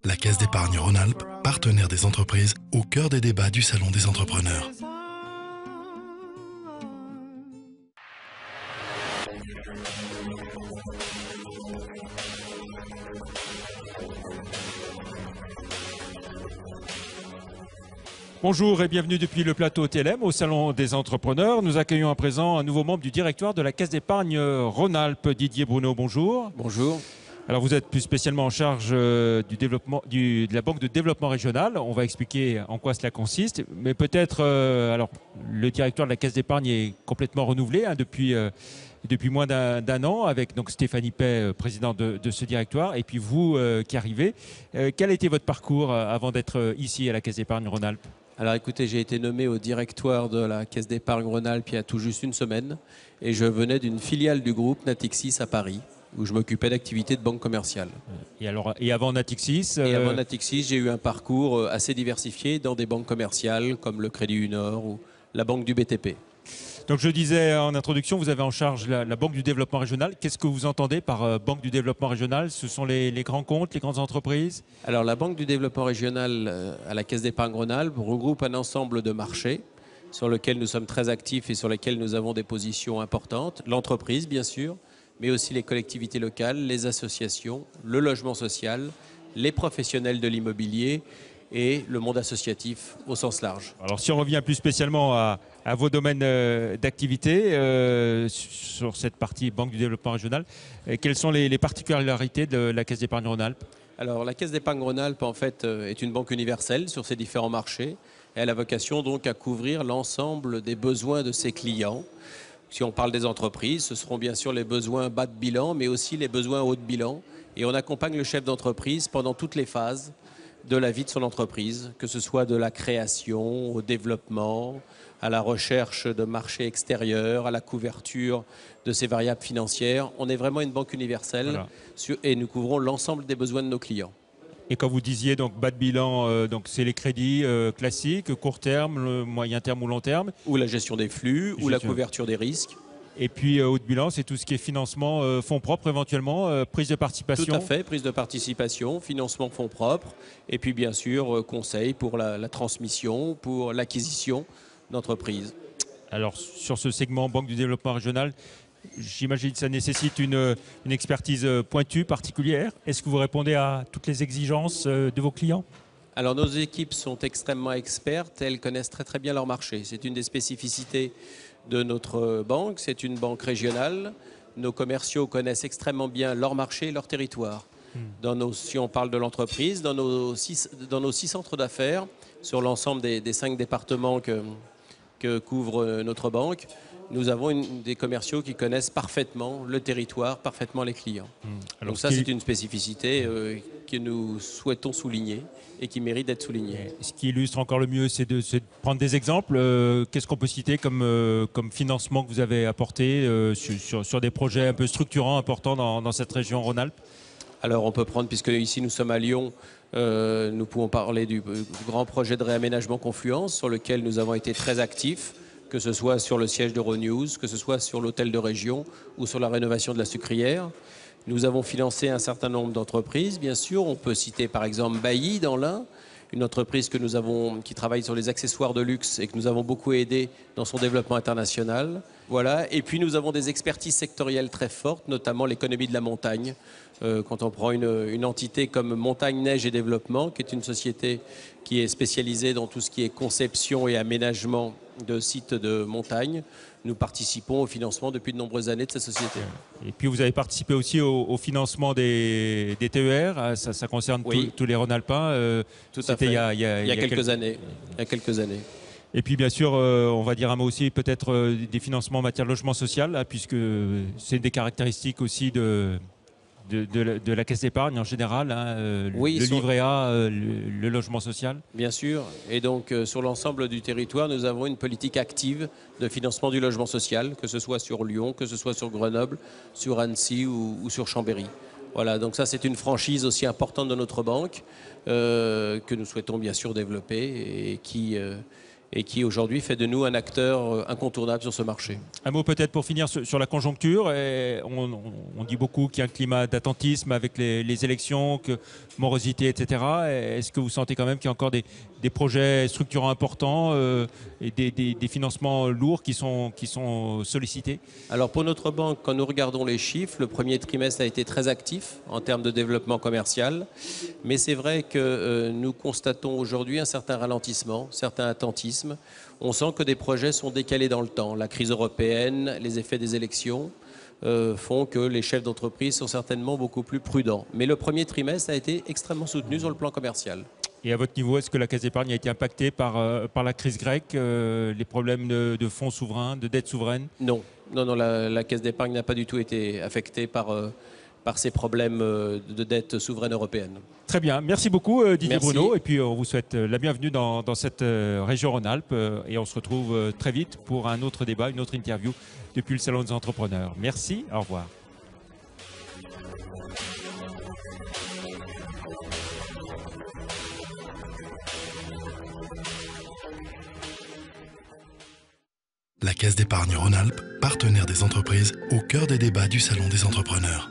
La Caisse d'épargne Rhône-Alpes, partenaire des entreprises, au cœur des débats du Salon des entrepreneurs. Bonjour et bienvenue depuis le plateau TLM au Salon des entrepreneurs. Nous accueillons à présent un nouveau membre du directoire de la Caisse d'épargne Rhône-Alpes, Didier Bruno. Bonjour. Bonjour. Alors vous êtes plus spécialement en charge du développement de la Banque de développement régional. On va expliquer en quoi cela consiste. Mais peut-être, alors le directoire de la Caisse d'épargne est complètement renouvelé depuis moins d'un an avec donc Stéphanie Pey, présidente de ce directoire, et puis vous qui arrivez. Quel a été votre parcours avant d'être ici à la Caisse d'épargne Rhône-Alpes ? Alors écoutez, j'ai été nommé au directoire de la Caisse d'épargne Rhône-Alpes il y a tout juste une semaine et je venais d'une filiale du groupe Natixis à Paris où je m'occupais d'activités de banque commerciale. Et avant Natixis Et avant Natixis, j'ai eu un parcours assez diversifié dans des banques commerciales comme le Crédit du Nord ou la Banque du BTP. Donc je disais en introduction, vous avez en charge la Banque du développement régional. Qu'est-ce que vous entendez par Banque du développement régional? Ce sont les grands comptes, les grandes entreprises? Alors la Banque du développement régional à la Caisse d'épargne Rhône-Alpes regroupe un ensemble de marchés sur lesquels nous sommes très actifs et sur lesquels nous avons des positions importantes. L'entreprise, bien sûr, mais aussi les collectivités locales, les associations, le logement social, les professionnels de l'immobilier et le monde associatif au sens large. Alors si on revient plus spécialement à vos domaines d'activité sur cette partie Banque du développement régional, quelles sont les particularités de la Caisse d'épargne Rhône-Alpes? Alors la Caisse d'épargne Rhône-Alpes en fait est une banque universelle sur ses différents marchés et elle a vocation donc à couvrir l'ensemble des besoins de ses clients. Si on parle des entreprises, ce seront bien sûr les besoins bas de bilan mais aussi les besoins haut de bilan et on accompagne le chef d'entreprise pendant toutes les phases de la vie de son entreprise, que ce soit de la création au développement, à la recherche de marchés extérieurs, à la couverture de ses variables financières. On est vraiment une banque universelle et nous couvrons l'ensemble des besoins de nos clients. Et quand vous disiez donc bas de bilan, donc c'est les crédits classiques, court terme, le moyen terme ou long terme? Ou la gestion des flux, ou la couverture des risques. Et puis haut de bilan, c'est tout ce qui est financement, fonds propres éventuellement, prise de participation? Tout à fait, prise de participation, financement fonds propres, et puis bien sûr conseil pour la transmission, pour l'acquisition d'entreprises. Alors sur ce segment Banque du développement régional, j'imagine que ça nécessite une expertise pointue, particulière. Est-ce que vous répondez à toutes les exigences de vos clients? Alors nos équipes sont extrêmement expertes, elles connaissent très très bien leur marché. C'est une des spécificités de notre banque, c'est une banque régionale. Nos commerciaux connaissent extrêmement bien leur marché et leur territoire. Si on parle de l'entreprise, dans nos six centres d'affaires, sur l'ensemble des 5 départements que couvre notre banque, nous avons des commerciaux qui connaissent parfaitement le territoire, parfaitement les clients. Alors donc ça, c'est une spécificité que nous souhaitons souligner et qui mérite d'être soulignée. Ce qui illustre encore le mieux, c'est de prendre des exemples. Qu'est-ce qu'on peut citer comme financement que vous avez apporté sur des projets un peu structurants, importants dans cette région Rhône-Alpes? Alors on peut prendre, puisque ici nous sommes à Lyon, nous pouvons parler du grand projet de réaménagement Confluence sur lequel nous avons été très actifs, que ce soit sur le siège d'Euronews, que ce soit sur l'hôtel de région ou sur la rénovation de la sucrière. Nous avons financé un certain nombre d'entreprises, bien sûr. On peut citer par exemple Bailly dans l'Ain, une entreprise qui travaille sur les accessoires de luxe et que nous avons beaucoup aidé dans son développement international. Voilà. Et puis nous avons des expertises sectorielles très fortes, notamment l'économie de la montagne. Quand on prend une entité comme Montagne, Neige et Développement, qui est une société qui est spécialisée dans tout ce qui est conception et aménagement de sites de montagne, nous participons au financement depuis de nombreuses années de cette société. Et puis vous avez participé aussi au financement des TER, ça concerne tous les Rhône-Alpins. Tout à fait. Il y a quelques années. Et puis bien sûr, on va dire un mot aussi peut-être des financements en matière de logement social, puisque c'est une des caractéristiques aussi de la Caisse d'épargne en général, le livret A, le logement social. Bien sûr, et donc sur l'ensemble du territoire, nous avons une politique active de financement du logement social, que ce soit sur Lyon, que ce soit sur Grenoble, sur Annecy ou sur Chambéry. Voilà, donc ça c'est une franchise aussi importante de notre banque que nous souhaitons bien sûr développer et qui et qui aujourd'hui fait de nous un acteur incontournable sur ce marché. Un mot peut-être pour finir sur la conjoncture. Et on dit beaucoup qu'il y a un climat d'attentisme avec les élections, que morosité, etc. Est-ce que vous sentez quand même qu'il y a encore des projets structurants importants et des financements lourds qui sont sollicités? Alors pour notre banque, quand nous regardons les chiffres, le premier trimestre a été très actif en termes de développement commercial. Mais c'est vrai que nous constatons aujourd'hui un certain ralentissement, un certain attentisme. On sent que des projets sont décalés dans le temps. La crise européenne, les effets des élections font que les chefs d'entreprise sont certainement beaucoup plus prudents. Mais le premier trimestre a été extrêmement soutenu sur le plan commercial. Et à votre niveau, est-ce que la Caisse d'épargne a été impactée par la crise grecque, les problèmes de fonds souverains, de dette souveraine? Non, la Caisse d'épargne n'a pas du tout été affectée par ces problèmes de dette souveraine européenne. Très bien, merci beaucoup Didier Merci. Bruno, et puis on vous souhaite la bienvenue dans cette région Rhône-Alpes, et on se retrouve très vite pour un autre débat, une autre interview depuis le Salon des Entrepreneurs. Merci, au revoir. La Caisse d'épargne Rhône-Alpes, partenaire des entreprises, au cœur des débats du Salon des Entrepreneurs.